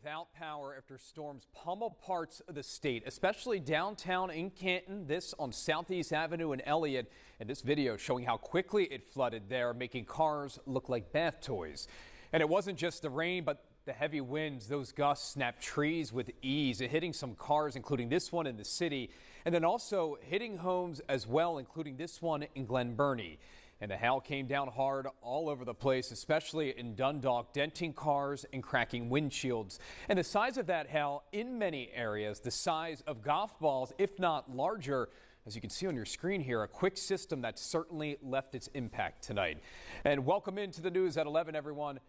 without power after storms pummeled parts of the state, especially downtown in Canton. This on Southeast Avenue in Elliott. And this video showing how quickly it flooded there, making cars look like bath toys. And it wasn't just the rain, but the heavy winds. Those gusts snapped trees with ease, hitting some cars, including this one in the city, and then also hitting homes as well, including this one in Glen Burnie. And the hail came down hard all over the place, especially in Dundalk, denting cars and cracking windshields. And the size of that hail in many areas, the size of golf balls, if not larger. As you can see on your screen here, a quick system that certainly left its impact tonight. And welcome into the news at 11, everyone.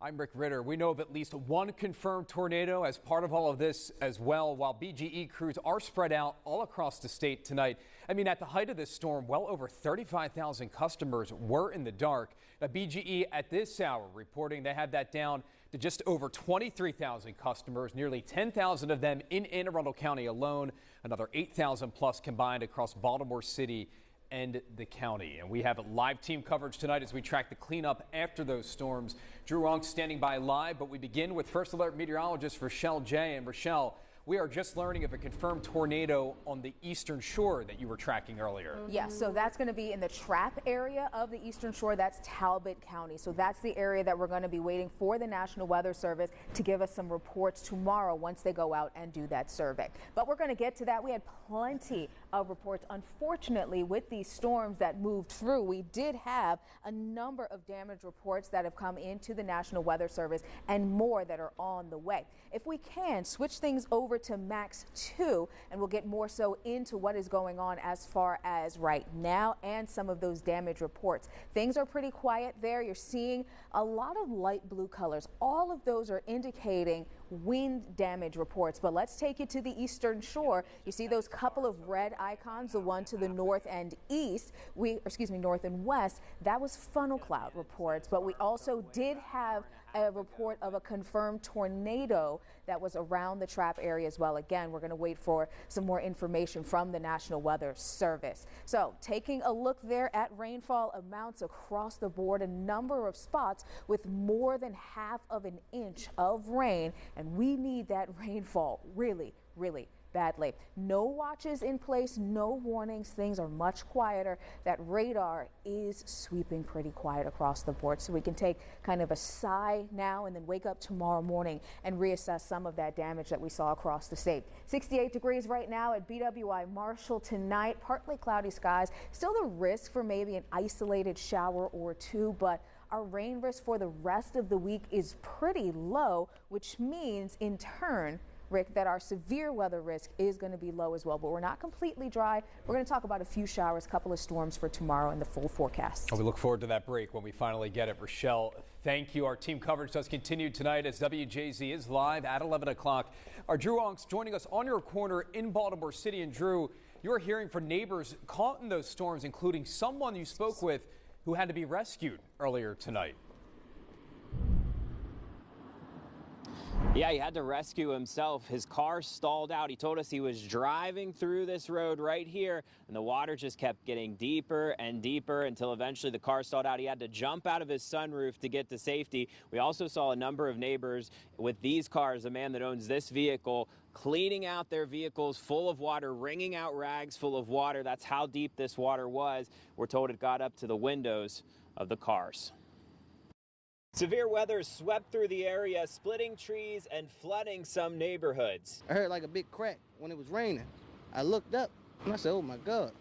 I'm Rick Ritter. We know of at least one confirmed tornado as part of all of this as well, while BGE crews are spread out all across the state tonight. I mean, at the height of this storm, well over 35,000 customers were in the dark. Now, BGE at this hour reporting they had that down to just over 23,000 customers, nearly 10,000 of them in Anne Arundel County alone, another 8,000 plus combined across Baltimore City and the county. And we have live team coverage tonight as we track the cleanup after those storms. Drew Ronk standing by live, but we begin with First Alert meteorologist Rochelle J. And Rochelle, we are just learning of a confirmed tornado on the eastern shore that you were tracking earlier. Yes, so that's going to be in the trap area of the eastern shore. That's Talbot County. So that's the area that we're going to be waiting for the National Weather Service to give us some reports tomorrow once they go out and do that survey. But we're going to get to that. We had plenty of reports. Unfortunately, with these storms that moved through, we did have a number of damage reports that have come into the National Weather Service and more that are on the way. If we can switch things over to Max 2, and we'll get more so into what is going on as far as right now and some of those damage reports. Things are pretty quiet there. You're seeing a lot of light blue colors. All of those are indicating wind damage reports. But let's take you to the eastern shore. You see those couple of red icons, the one to the north and east, north and west. That was funnel cloud reports, but we also did have a report of a confirmed tornado that was around the trap area as well. Again, we're going to wait for some more information from the National Weather Service. So taking a look there at rainfall amounts across the board, a number of spots with more than half of an inch of rain, and we need that rainfall really, really badly. No watches in place, no warnings. Things are much quieter. That radar is sweeping pretty quiet across the board. So we can take kind of a sigh now and then wake up tomorrow morning and reassess some of that damage that we saw across the state. 68 degrees right now at BWI Marshall tonight. Partly cloudy skies. Still the risk for maybe an isolated shower or two, but our rain risk for the rest of the week is pretty low, which means in turn, Rick, that our severe weather risk is going to be low as well, but we're not completely dry. We're going to talk about a few showers, a couple of storms for tomorrow in the full forecast. We look forward to that break when we finally get it. Rochelle, thank you. Our team coverage does continue tonight as WJZ is live at 11 o'clock. Our Drew Ronks joining us on your corner in Baltimore City. And Drew, you're hearing from neighbors caught in those storms, including someone you spoke with who had to be rescued earlier tonight. Yeah, he had to rescue himself. His car stalled out. He told us he was driving through this road right here, and the water just kept getting deeper and deeper until eventually the car stalled out. He had to jump out of his sunroof to get to safety. We also saw a number of neighbors with these cars, the man that owns this vehicle, cleaning out their vehicles full of water, wringing out rags full of water. That's how deep this water was. We're told it got up to the windows of the cars. Severe weather swept through the area, splitting trees and flooding some neighborhoods. I heard like a big crack when it was raining. I looked up and I said, oh my God,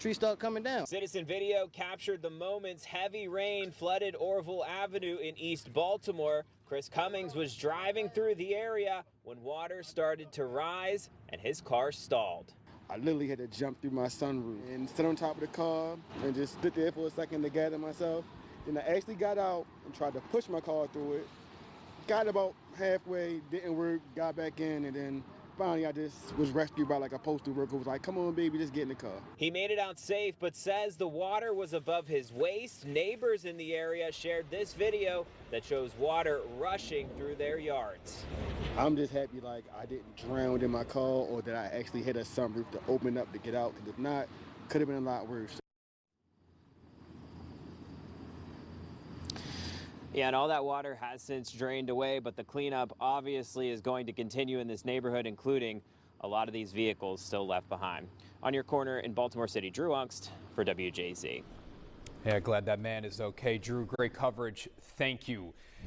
trees start coming down. Citizen video captured the moments heavy rain flooded Orville Avenue in East Baltimore. Chris Cummings was driving through the area when water started to rise and his car stalled. I literally had to jump through my sunroof and sit on top of the car and just stood there for a second to gather myself. Then I actually got out and tried to push my car through it. Got about halfway, didn't work, got back in, and then finally I just was rescued by like a postal worker who was like, come on, baby, just get in the car. He made it out safe, but says the water was above his waist. Neighbors in the area shared this video that shows water rushing through their yards. I'm just happy like I didn't drown in my car or that I actually hit a sunroof to open up to get out, because if not, it could have been a lot worse. Yeah, and all that water has since drained away, but the cleanup obviously is going to continue in this neighborhood, including a lot of these vehicles still left behind. On your corner in Baltimore City, Drew Ungst for WJZ. Yeah, glad that man is okay. Drew, great coverage. Thank you.